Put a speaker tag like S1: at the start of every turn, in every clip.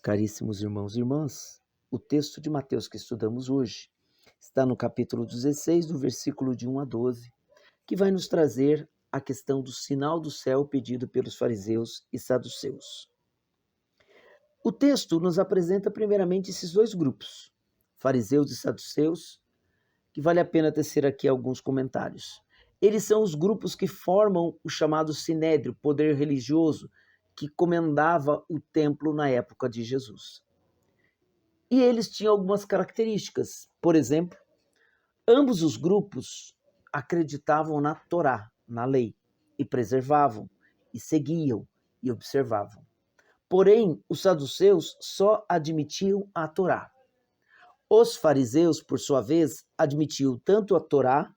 S1: Caríssimos irmãos e irmãs, o texto de Mateus que estudamos hoje está no capítulo 16, do versículo de 1 a 12, que vai nos trazer a questão do sinal do céu pedido pelos fariseus e saduceus. O texto nos apresenta primeiramente esses dois grupos, fariseus e saduceus, que vale a pena tecer aqui alguns comentários. Eles são os grupos que formam o chamado sinédrio, poder religioso, que comandava o templo na época de Jesus. E eles tinham algumas características. Por exemplo, ambos os grupos acreditavam na Torá, na lei, e preservavam, e seguiam, e observavam. Porém, os saduceus só admitiam a Torá. Os fariseus, por sua vez, admitiam tanto a Torá,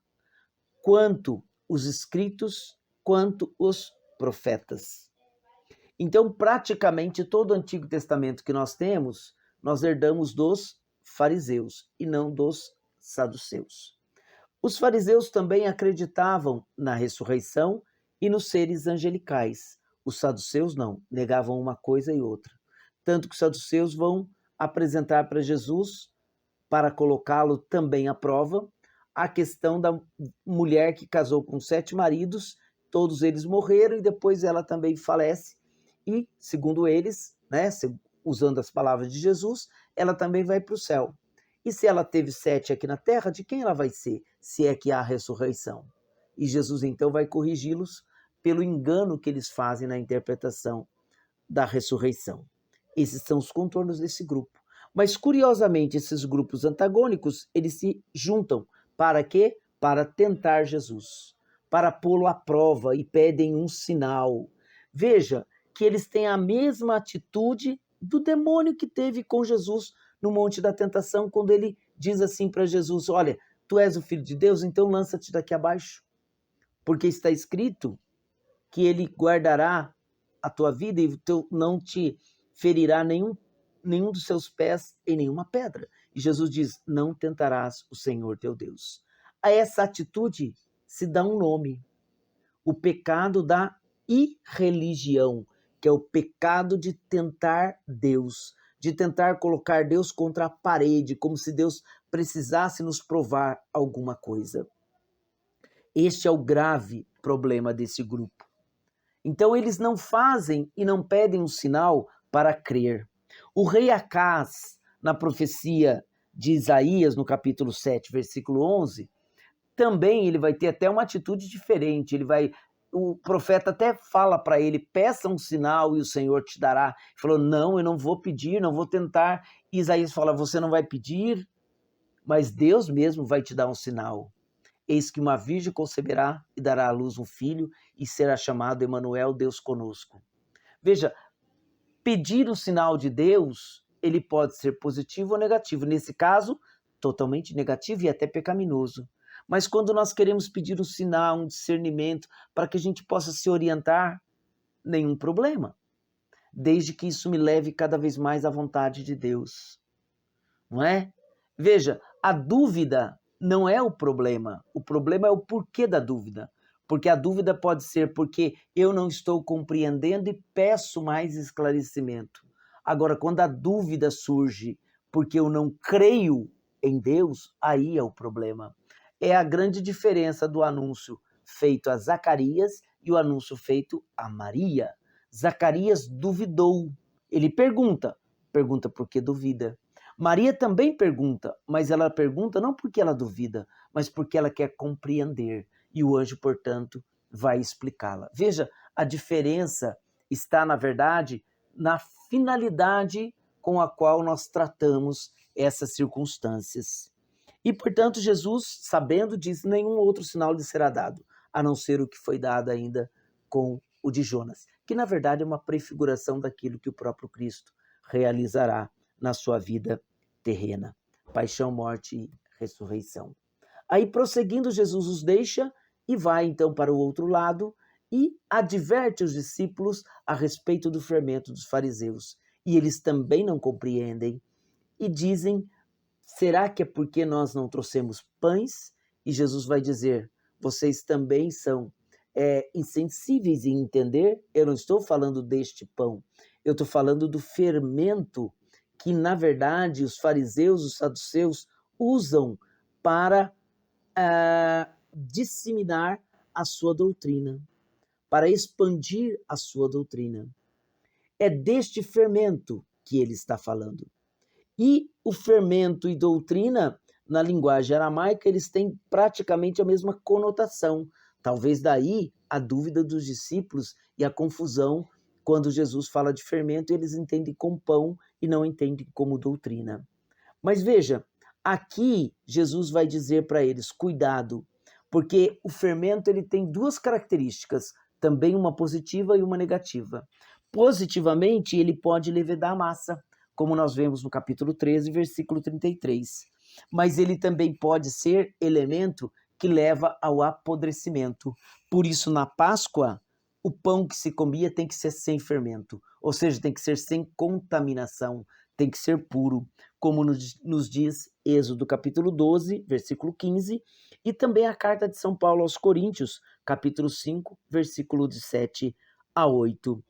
S1: quanto os escritos, quanto os profetas. Então, praticamente todo o Antigo Testamento que nós temos, nós herdamos dos fariseus e não dos saduceus. Os fariseus também acreditavam na ressurreição e nos seres angelicais. Os saduceus não, negavam uma coisa e outra. Tanto que os saduceus vão apresentar para Jesus, para colocá-lo também à prova, a questão da mulher que casou com 7 maridos, todos eles morreram e depois ela também falece. E, segundo eles, usando as palavras de Jesus, ela também vai para o céu. E se ela teve 7 aqui na terra, de quem ela vai ser, se é que há ressurreição? E Jesus então vai corrigi-los pelo engano que eles fazem na interpretação da ressurreição. Esses são os contornos desse grupo. Mas, curiosamente, esses grupos antagônicos, eles se juntam. Para quê? Para tentar Jesus, para pô-lo à prova e pedem um sinal. Veja que eles têm a mesma atitude do demônio que teve com Jesus no Monte da Tentação, quando ele diz assim para Jesus: olha, tu és o Filho de Deus, então lança-te daqui abaixo, porque está escrito que ele guardará a tua vida e não te ferirá nenhum dos seus pés em nenhuma pedra. E Jesus diz: não tentarás o Senhor teu Deus. A essa atitude se dá um nome: o pecado da irreligião, que é o pecado de tentar Deus, de tentar colocar Deus contra a parede, como se Deus precisasse nos provar alguma coisa. Este é o grave problema desse grupo. Então eles não fazem e não pedem um sinal para crer. O rei Acás, na profecia de Isaías, no capítulo 7, versículo 11, também ele vai ter até uma atitude diferente. O profeta até fala para ele: peça um sinal e o Senhor te dará. Ele falou: não, eu não vou pedir, não vou tentar. E Isaías fala: você não vai pedir, mas Deus mesmo vai te dar um sinal. Eis que uma virgem conceberá e dará à luz um filho e será chamado Emanuel, Deus conosco. Veja, pedir o sinal de Deus, ele pode ser positivo ou negativo. Nesse caso, totalmente negativo e até pecaminoso. Mas quando nós queremos pedir um sinal, um discernimento, para que a gente possa se orientar, nenhum problema. Desde que isso me leve cada vez mais à vontade de Deus. Não é? Veja, a dúvida não é o problema é o porquê da dúvida. Porque a dúvida pode ser porque eu não estou compreendendo e peço mais esclarecimento. Agora, quando a dúvida surge porque eu não creio em Deus, aí é o problema. É a grande diferença do anúncio feito a Zacarias e o anúncio feito a Maria. Zacarias duvidou. Ele pergunta por que duvida. Maria também pergunta, mas ela pergunta não porque ela duvida, mas porque ela quer compreender. E o anjo, portanto, vai explicá-la. Veja, a diferença está, na verdade, na finalidade com a qual nós tratamos essas circunstâncias. E, portanto, Jesus, sabendo disso, nenhum outro sinal lhe será dado, a não ser o que foi dado ainda com o de Jonas, que, na verdade, é uma prefiguração daquilo que o próprio Cristo realizará na sua vida terrena. Paixão, morte e ressurreição. Aí, prosseguindo, Jesus os deixa e vai, então, para o outro lado e adverte os discípulos a respeito do fermento dos fariseus. E eles também não compreendem e dizem: será que é porque nós não trouxemos pães? E Jesus vai dizer: vocês também são insensíveis em entender? Eu não estou falando deste pão, eu estou falando do fermento que, na verdade, os fariseus, os saduceus usam para disseminar a sua doutrina, para expandir a sua doutrina. É deste fermento que ele está falando. E o fermento e doutrina, na linguagem aramaica, eles têm praticamente a mesma conotação. Talvez daí a dúvida dos discípulos e a confusão quando Jesus fala de fermento, eles entendem como pão e não entendem como doutrina. Mas veja, aqui Jesus vai dizer para eles, cuidado, porque o fermento ele tem duas características, também uma positiva e uma negativa. Positivamente, ele pode levedar a massa, como nós vemos no capítulo 13, versículo 33. Mas ele também pode ser elemento que leva ao apodrecimento. Por isso, na Páscoa, o pão que se comia tem que ser sem fermento, ou seja, tem que ser sem contaminação, tem que ser puro, como nos diz Êxodo capítulo 12, versículo 15, e também a carta de São Paulo aos Coríntios, capítulo 5, versículo de 7 a 8.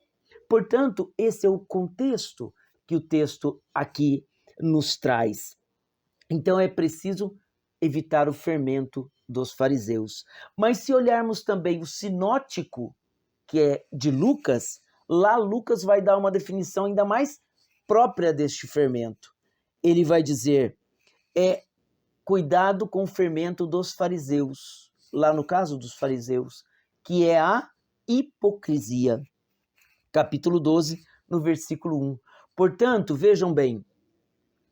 S1: Portanto, esse é o contexto que o texto aqui nos traz. Então é preciso evitar o fermento dos fariseus. Mas se olharmos também o sinótico, que é de Lucas, lá Lucas vai dar uma definição ainda mais própria deste fermento. Ele vai dizer, cuidado com o fermento dos fariseus, lá no caso dos fariseus, que é a hipocrisia. Capítulo 12, no versículo 1. Portanto, vejam bem,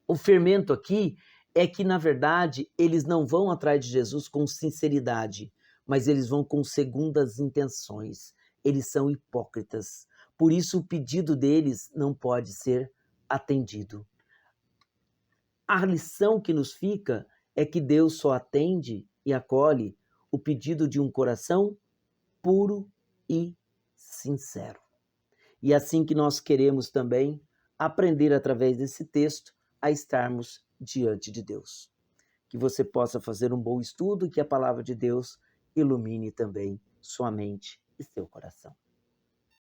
S1: o fermento aqui é que, na verdade, eles não vão atrás de Jesus com sinceridade, mas eles vão com segundas intenções. Eles são hipócritas. Por isso, o pedido deles não pode ser atendido. A lição que nos fica é que Deus só atende e acolhe o pedido de um coração puro e sincero. E assim que nós queremos também aprender através desse texto a estarmos diante de Deus. Que você possa fazer um bom estudo e que a palavra de Deus ilumine também sua mente e seu coração.